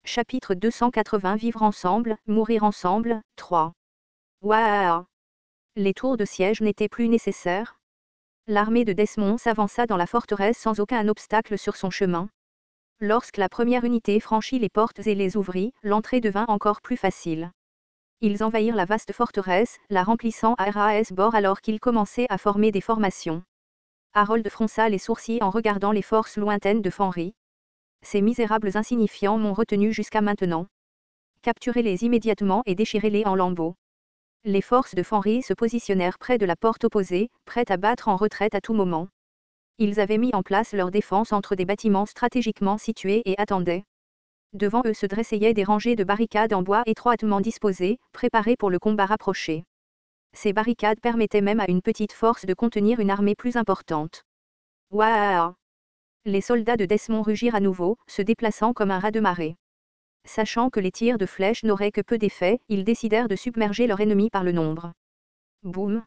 Chapitre 280 Vivre ensemble, mourir ensemble, 3. Waouh! Les tours de siège n'étaient plus nécessaires. L'armée de Desmond s'avança dans la forteresse sans aucun obstacle sur son chemin. Lorsque la première unité franchit les portes et les ouvrit, l'entrée devint encore plus facile. Ils envahirent la vaste forteresse, la remplissant à ras-bord alors qu'ils commençaient à former des formations. Harold fronça les sourcils en regardant les forces lointaines de Fenry. Ces misérables insignifiants m'ont retenu jusqu'à maintenant. Capturez-les immédiatement et déchirez-les en lambeaux. Les forces de Fenry se positionnèrent près de la porte opposée, prêtes à battre en retraite à tout moment. Ils avaient mis en place leur défense entre des bâtiments stratégiquement situés et attendaient. Devant eux se dressaient des rangées de barricades en bois étroitement disposées, préparées pour le combat rapproché. Ces barricades permettaient même à une petite force de contenir une armée plus importante. Waouh! Les soldats de Desmond rugirent à nouveau, se déplaçant comme un raz de marée. Sachant que les tirs de flèches n'auraient que peu d'effet, ils décidèrent de submerger leur ennemi par le nombre. Boum!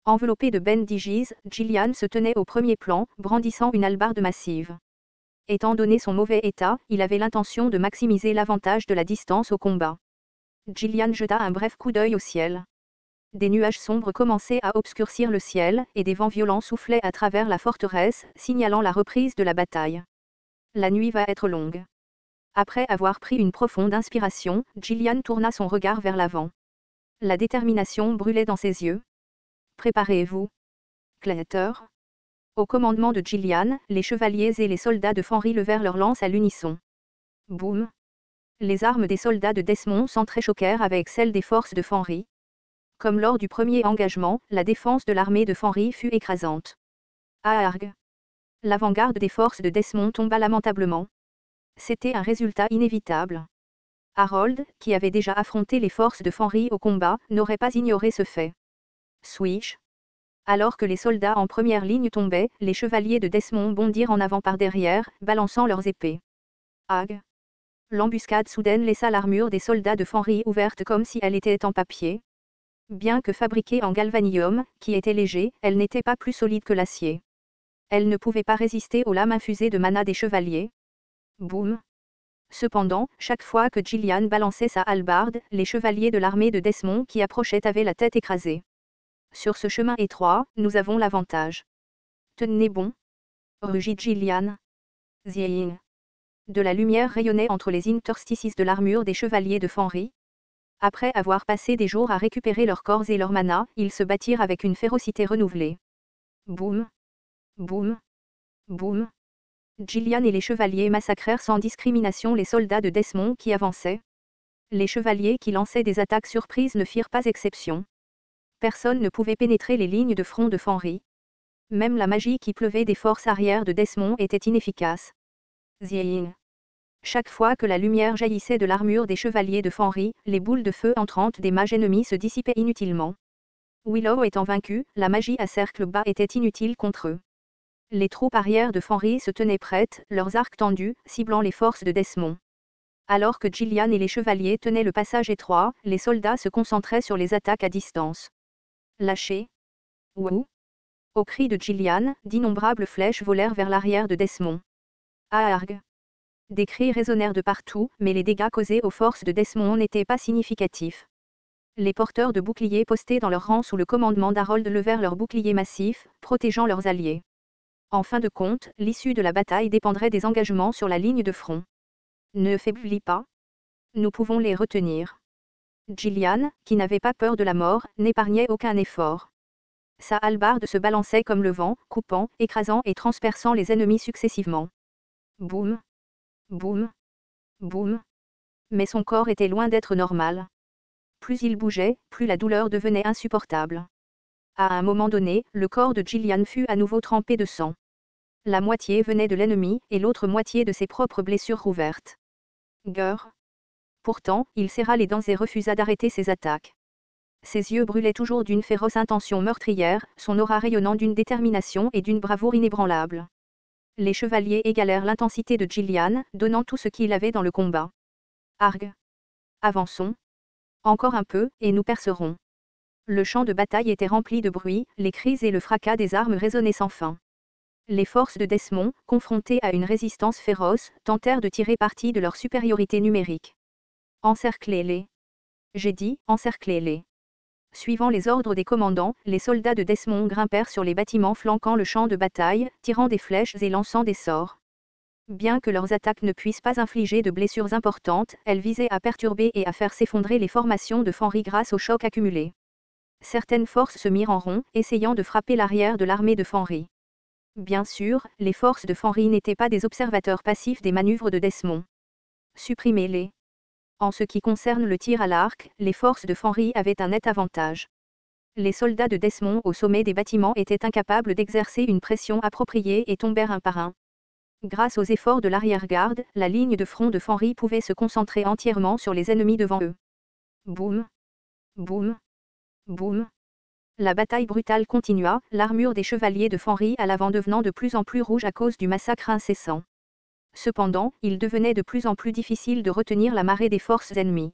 Enveloppé de bandages, Gillian se tenait au premier plan, brandissant une hallebarde massive. Étant donné son mauvais état, il avait l'intention de maximiser l'avantage de la distance au combat. Gillian jeta un bref coup d'œil au ciel. Des nuages sombres commençaient à obscurcir le ciel, et des vents violents soufflaient à travers la forteresse, signalant la reprise de la bataille. La nuit va être longue. Après avoir pris une profonde inspiration, Gillian tourna son regard vers l'avant. La détermination brûlait dans ses yeux. Préparez-vous. Clatter. Au commandement de Gillian, les chevaliers et les soldats de Fenry levèrent leurs lances à l'unisson. Boum. Les armes des soldats de Desmond s'entrechoquèrent avec celles des forces de Fenry. Comme lors du premier engagement, la défense de l'armée de Fenry fut écrasante. Arg. L'avant-garde des forces de Desmond tomba lamentablement. C'était un résultat inévitable. Harold, qui avait déjà affronté les forces de Fenry au combat, n'aurait pas ignoré ce fait. Swish. Alors que les soldats en première ligne tombaient, les chevaliers de Desmond bondirent en avant par derrière, balançant leurs épées. Ag. L'embuscade soudaine laissa l'armure des soldats de Fenry ouverte comme si elle était en papier. Bien que fabriquée en galvanium, qui était léger, elle n'était pas plus solide que l'acier. Elle ne pouvait pas résister aux lames infusées de mana des chevaliers. Boum. Cependant, chaque fois que Gillian balançait sa hallebarde, les chevaliers de l'armée de Desmond qui approchaient avaient la tête écrasée. Sur ce chemin étroit, nous avons l'avantage. Tenez bon. Rugit Gillian. Zing. De la lumière rayonnait entre les interstices de l'armure des chevaliers de Fenry. Après avoir passé des jours à récupérer leurs corps et leur mana, ils se battirent avec une férocité renouvelée. Boum. Boum. Boum. Gillian et les chevaliers massacrèrent sans discrimination les soldats de Desmond qui avançaient. Les chevaliers qui lançaient des attaques surprises ne firent pas exception. Personne ne pouvait pénétrer les lignes de front de Fenry. Même la magie qui pleuvait des forces arrière de Desmond était inefficace. Zing. Chaque fois que la lumière jaillissait de l'armure des chevaliers de Fenry, les boules de feu entrantes des mages ennemis se dissipaient inutilement. Willow étant vaincu, la magie à cercle bas était inutile contre eux. Les troupes arrière de Fenry se tenaient prêtes, leurs arcs tendus, ciblant les forces de Desmond. Alors que Gillian et les chevaliers tenaient le passage étroit, les soldats se concentraient sur les attaques à distance. Lâchez. Wouh. Au cri de Gillian, d'innombrables flèches volèrent vers l'arrière de Desmond. Arg. Des cris résonnèrent de partout, mais les dégâts causés aux forces de Desmond n'étaient pas significatifs. Les porteurs de boucliers postés dans leur rang sous le commandement d'Harold levèrent leurs boucliers massifs, protégeant leurs alliés. En fin de compte, l'issue de la bataille dépendrait des engagements sur la ligne de front. Ne faiblis pas. Nous pouvons les retenir. Gillian, qui n'avait pas peur de la mort, n'épargnait aucun effort. Sa hallebarde se balançait comme le vent, coupant, écrasant et transperçant les ennemis successivement. Boum. Boum. Boum. Mais son corps était loin d'être normal. Plus il bougeait, plus la douleur devenait insupportable. À un moment donné, le corps de Gillian fut à nouveau trempé de sang. La moitié venait de l'ennemi, et l'autre moitié de ses propres blessures rouvertes. Gurr. Pourtant, il serra les dents et refusa d'arrêter ses attaques. Ses yeux brûlaient toujours d'une féroce intention meurtrière, son aura rayonnant d'une détermination et d'une bravoure inébranlable. Les chevaliers égalèrent l'intensité de Gillian, donnant tout ce qu'il avait dans le combat. Arg. Avançons. Encore un peu, et nous percerons. Le champ de bataille était rempli de bruit, les cris et le fracas des armes résonnaient sans fin. Les forces de Desmond, confrontées à une résistance féroce, tentèrent de tirer parti de leur supériorité numérique. Encerclez-les. J'ai dit, encerclez-les. Suivant les ordres des commandants, les soldats de Desmond grimpèrent sur les bâtiments flanquant le champ de bataille, tirant des flèches et lançant des sorts. Bien que leurs attaques ne puissent pas infliger de blessures importantes, elles visaient à perturber et à faire s'effondrer les formations de Fanry grâce au choc accumulé. Certaines forces se mirent en rond, essayant de frapper l'arrière de l'armée de Fanry. Bien sûr, les forces de Fanry n'étaient pas des observateurs passifs des manœuvres de Desmond. Supprimez-les. En ce qui concerne le tir à l'arc, les forces de Fanry avaient un net avantage. Les soldats de Desmond au sommet des bâtiments étaient incapables d'exercer une pression appropriée et tombèrent un par un. Grâce aux efforts de l'arrière-garde, la ligne de front de Fanry pouvait se concentrer entièrement sur les ennemis devant eux. Boum, boum, boum. La bataille brutale continua, l'armure des chevaliers de Fanry à l'avant devenant de plus en plus rouge à cause du massacre incessant. Cependant, il devenait de plus en plus difficile de retenir la marée des forces ennemies.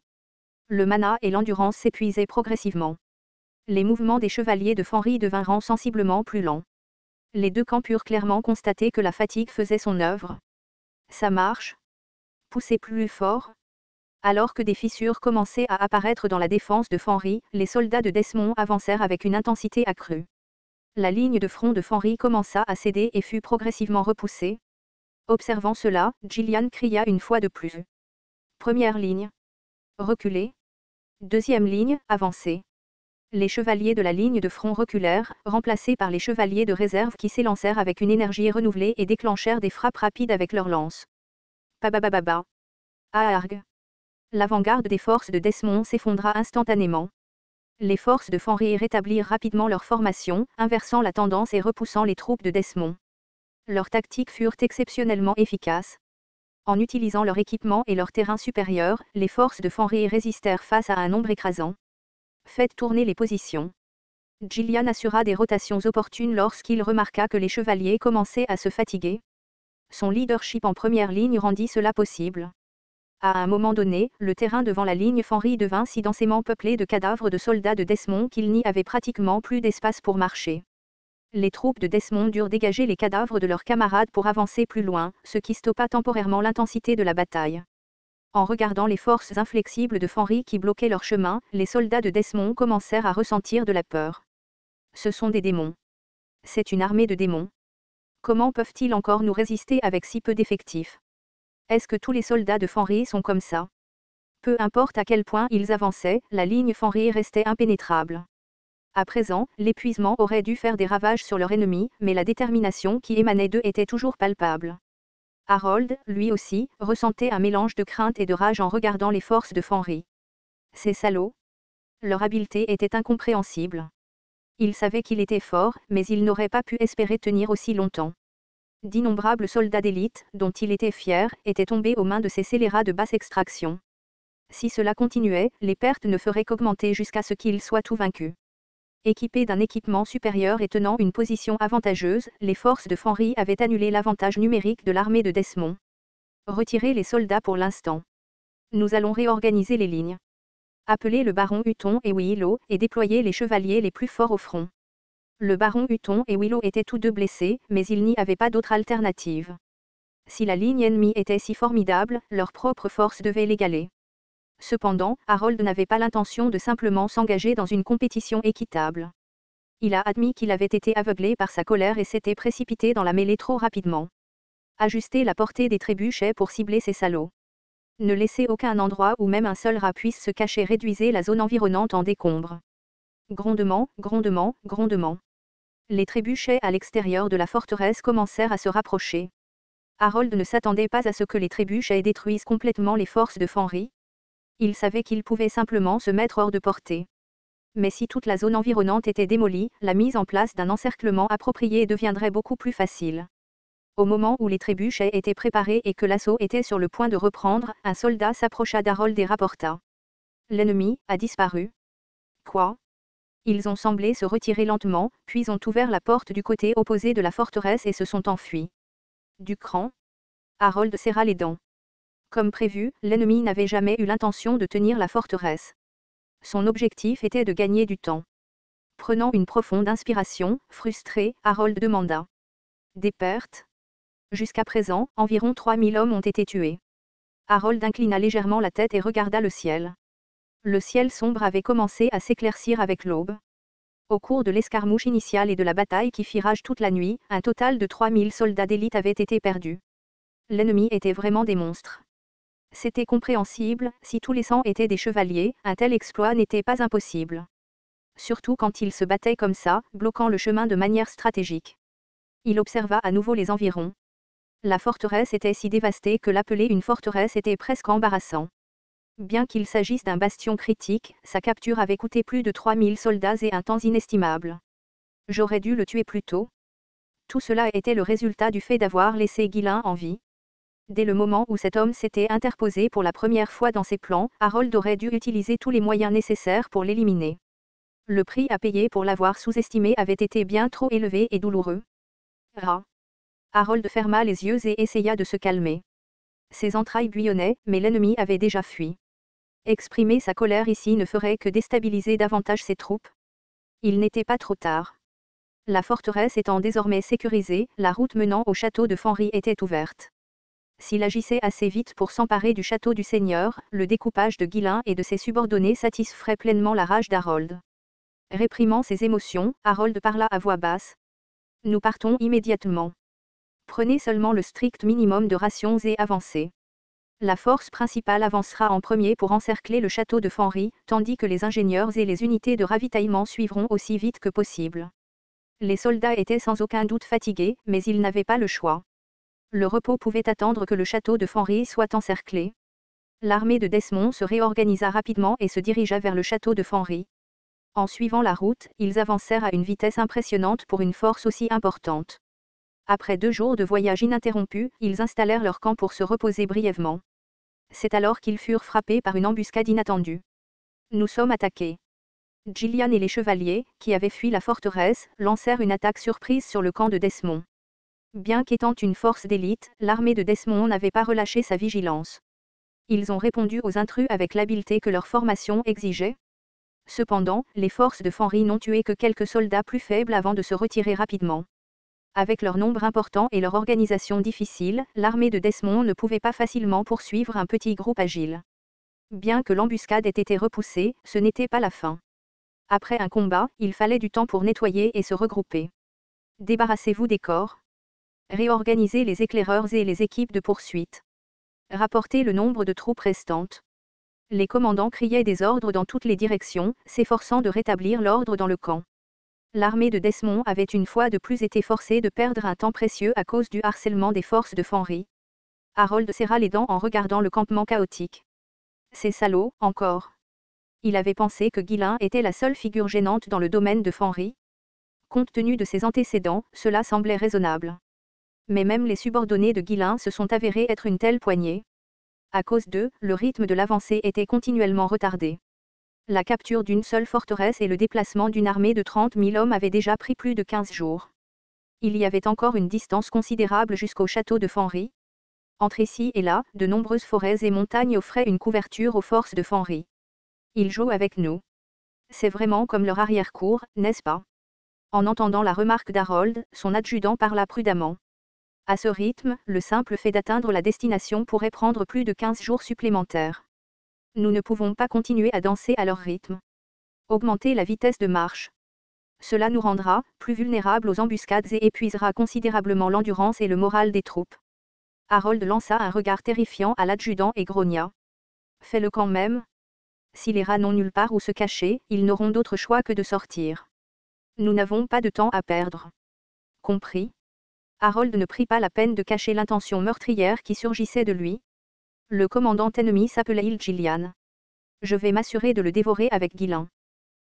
Le mana et l'endurance s'épuisaient progressivement. Les mouvements des chevaliers de Fanry devinrent sensiblement plus lents. Les deux camps purent clairement constater que la fatigue faisait son œuvre. Ça marche. Poussez plus fort. Alors que des fissures commençaient à apparaître dans la défense de Fanry, les soldats de Desmond avancèrent avec une intensité accrue. La ligne de front de Fanry commença à céder et fut progressivement repoussée. Observant cela, Gillian cria une fois de plus. Première ligne. Reculez. Deuxième ligne, avancez. Les chevaliers de la ligne de front reculèrent, remplacés par les chevaliers de réserve qui s'élancèrent avec une énergie renouvelée et déclenchèrent des frappes rapides avec leurs lances. Pababababa. Aarg. L'avant-garde des forces de Desmond s'effondra instantanément. Les forces de Fanry rétablirent rapidement leur formation, inversant la tendance et repoussant les troupes de Desmond. Leurs tactiques furent exceptionnellement efficaces. En utilisant leur équipement et leur terrain supérieur, les forces de Fanry résistèrent face à un nombre écrasant. Faites tourner les positions. Gillian assura des rotations opportunes lorsqu'il remarqua que les chevaliers commençaient à se fatiguer. Son leadership en première ligne rendit cela possible. À un moment donné, le terrain devant la ligne Fanry devint si densément peuplé de cadavres de soldats de Desmond qu'il n'y avait pratiquement plus d'espace pour marcher. Les troupes de Desmond durent dégager les cadavres de leurs camarades pour avancer plus loin, ce qui stoppa temporairement l'intensité de la bataille. En regardant les forces inflexibles de Fanry qui bloquaient leur chemin, les soldats de Desmond commencèrent à ressentir de la peur. Ce sont des démons. C'est une armée de démons. Comment peuvent-ils encore nous résister avec si peu d'effectifs? Est-ce que tous les soldats de Fanry sont comme ça? Peu importe à quel point ils avançaient, la ligne Fanry restait impénétrable. À présent, l'épuisement aurait dû faire des ravages sur leur ennemi, mais la détermination qui émanait d'eux était toujours palpable. Harold, lui aussi, ressentait un mélange de crainte et de rage en regardant les forces de Fanry. Ces salauds! Leur habileté était incompréhensible. Il savait qu'il était fort, mais il n'aurait pas pu espérer tenir aussi longtemps. D'innombrables soldats d'élite, dont il était fier, étaient tombés aux mains de ces scélérats de basse extraction. Si cela continuait, les pertes ne feraient qu'augmenter jusqu'à ce qu'ils soient tout vaincus. Équipés d'un équipement supérieur et tenant une position avantageuse, les forces de Fanry avaient annulé l'avantage numérique de l'armée de Desmond. Retirez les soldats pour l'instant. Nous allons réorganiser les lignes. Appelez le baron Hutton et Willow, et déployez les chevaliers les plus forts au front. Le baron Hutton et Willow étaient tous deux blessés, mais il n'y avait pas d'autre alternative. Si la ligne ennemie était si formidable, leur propre force devait l'égaler. Cependant, Harold n'avait pas l'intention de simplement s'engager dans une compétition équitable. Il a admis qu'il avait été aveuglé par sa colère et s'était précipité dans la mêlée trop rapidement. Ajustez la portée des trébuchets pour cibler ces salauds. Ne laissez aucun endroit où même un seul rat puisse se cacher, réduisez la zone environnante en décombres. Grondement, grondement, grondement. Les trébuchets à l'extérieur de la forteresse commencèrent à se rapprocher. Harold ne s'attendait pas à ce que les trébuchets détruisent complètement les forces de Fanry. Il savait qu'il pouvait simplement se mettre hors de portée. Mais si toute la zone environnante était démolie, la mise en place d'un encerclement approprié deviendrait beaucoup plus facile. Au moment où les trébuchets étaient préparés et que l'assaut était sur le point de reprendre, un soldat s'approcha d'Harold et rapporta. L'ennemi a disparu. Quoi? Ils ont semblé se retirer lentement, puis ont ouvert la porte du côté opposé de la forteresse et se sont enfuis. Du cran? Harold serra les dents. Comme prévu, l'ennemi n'avait jamais eu l'intention de tenir la forteresse. Son objectif était de gagner du temps. Prenant une profonde inspiration, frustré, Harold demanda. Des pertes? Jusqu'à présent, environ 3000 hommes ont été tués. Harold inclina légèrement la tête et regarda le ciel. Le ciel sombre avait commencé à s'éclaircir avec l'aube. Au cours de l'escarmouche initiale et de la bataille qui fit rage toute la nuit, un total de 3000 soldats d'élite avaient été perdus. L'ennemi était vraiment des monstres. C'était compréhensible, si tous les 100 étaient des chevaliers, un tel exploit n'était pas impossible. Surtout quand ils se battaient comme ça, bloquant le chemin de manière stratégique. Il observa à nouveau les environs. La forteresse était si dévastée que l'appeler une forteresse était presque embarrassant. Bien qu'il s'agisse d'un bastion critique, sa capture avait coûté plus de 3000 soldats et un temps inestimable. J'aurais dû le tuer plus tôt. Tout cela était le résultat du fait d'avoir laissé Ghislain en vie. Dès le moment où cet homme s'était interposé pour la première fois dans ses plans, Harold aurait dû utiliser tous les moyens nécessaires pour l'éliminer. Le prix à payer pour l'avoir sous-estimé avait été bien trop élevé et douloureux. Harold ferma les yeux et essaya de se calmer. Ses entrailles bouillonnaient, mais l'ennemi avait déjà fui. Exprimer sa colère ici ne ferait que déstabiliser davantage ses troupes. Il n'était pas trop tard. La forteresse étant désormais sécurisée, la route menant au château de Fenry était ouverte. S'il agissait assez vite pour s'emparer du château du Seigneur, le découpage de Ghislain et de ses subordonnés satisferait pleinement la rage d'Harold. Réprimant ses émotions, Harold parla à voix basse. Nous partons immédiatement. Prenez seulement le strict minimum de rations et avancez. La force principale avancera en premier pour encercler le château de Fenry, tandis que les ingénieurs et les unités de ravitaillement suivront aussi vite que possible. Les soldats étaient sans aucun doute fatigués, mais ils n'avaient pas le choix. Le repos pouvait attendre que le château de Fenry soit encerclé. L'armée de Desmond se réorganisa rapidement et se dirigea vers le château de Fenry. En suivant la route, ils avancèrent à une vitesse impressionnante pour une force aussi importante. Après 2 jours de voyage ininterrompu, ils installèrent leur camp pour se reposer brièvement. C'est alors qu'ils furent frappés par une embuscade inattendue. Nous sommes attaqués. Gillian et les chevaliers, qui avaient fui la forteresse, lancèrent une attaque surprise sur le camp de Desmond. Bien qu'étant une force d'élite, l'armée de Desmond n'avait pas relâché sa vigilance. Ils ont répondu aux intrus avec l'habileté que leur formation exigeait. Cependant, les forces de Fenry n'ont tué que quelques soldats plus faibles avant de se retirer rapidement. Avec leur nombre important et leur organisation difficile, l'armée de Desmond ne pouvait pas facilement poursuivre un petit groupe agile. Bien que l'embuscade ait été repoussée, ce n'était pas la fin. Après un combat, il fallait du temps pour nettoyer et se regrouper. Débarrassez-vous des corps. Réorganisez les éclaireurs et les équipes de poursuite. Rapportez le nombre de troupes restantes. Les commandants criaient des ordres dans toutes les directions, s'efforçant de rétablir l'ordre dans le camp. L'armée de Desmond avait une fois de plus été forcée de perdre un temps précieux à cause du harcèlement des forces de Fenry. Harold serra les dents en regardant le campement chaotique. Ces salauds, encore. Il avait pensé que Ghislain était la seule figure gênante dans le domaine de Fenry. Compte tenu de ses antécédents, cela semblait raisonnable. Mais même les subordonnés de Ghislain se sont avérés être une telle poignée. À cause d'eux, le rythme de l'avancée était continuellement retardé. La capture d'une seule forteresse et le déplacement d'une armée de 30 000 hommes avaient déjà pris plus de 15 jours. Il y avait encore une distance considérable jusqu'au château de Fenry. Entre ici et là, de nombreuses forêts et montagnes offraient une couverture aux forces de Fenry. Ils jouent avec nous. C'est vraiment comme leur arrière-cour, n'est-ce pas? En entendant la remarque d'Harold, son adjudant parla prudemment. À ce rythme, le simple fait d'atteindre la destination pourrait prendre plus de 15 jours supplémentaires. Nous ne pouvons pas continuer à danser à leur rythme. Augmenter la vitesse de marche. Cela nous rendra plus vulnérables aux embuscades et épuisera considérablement l'endurance et le moral des troupes. Harold lança un regard terrifiant à l'adjudant et grogna. Fais-le quand même. Si les rats n'ont nulle part où se cacher, ils n'auront d'autre choix que de sortir. Nous n'avons pas de temps à perdre. Compris. Harold ne prit pas la peine de cacher l'intention meurtrière qui surgissait de lui. Le commandant ennemi s'appelait Gillian. Je vais m'assurer de le dévorer avec Ghislain.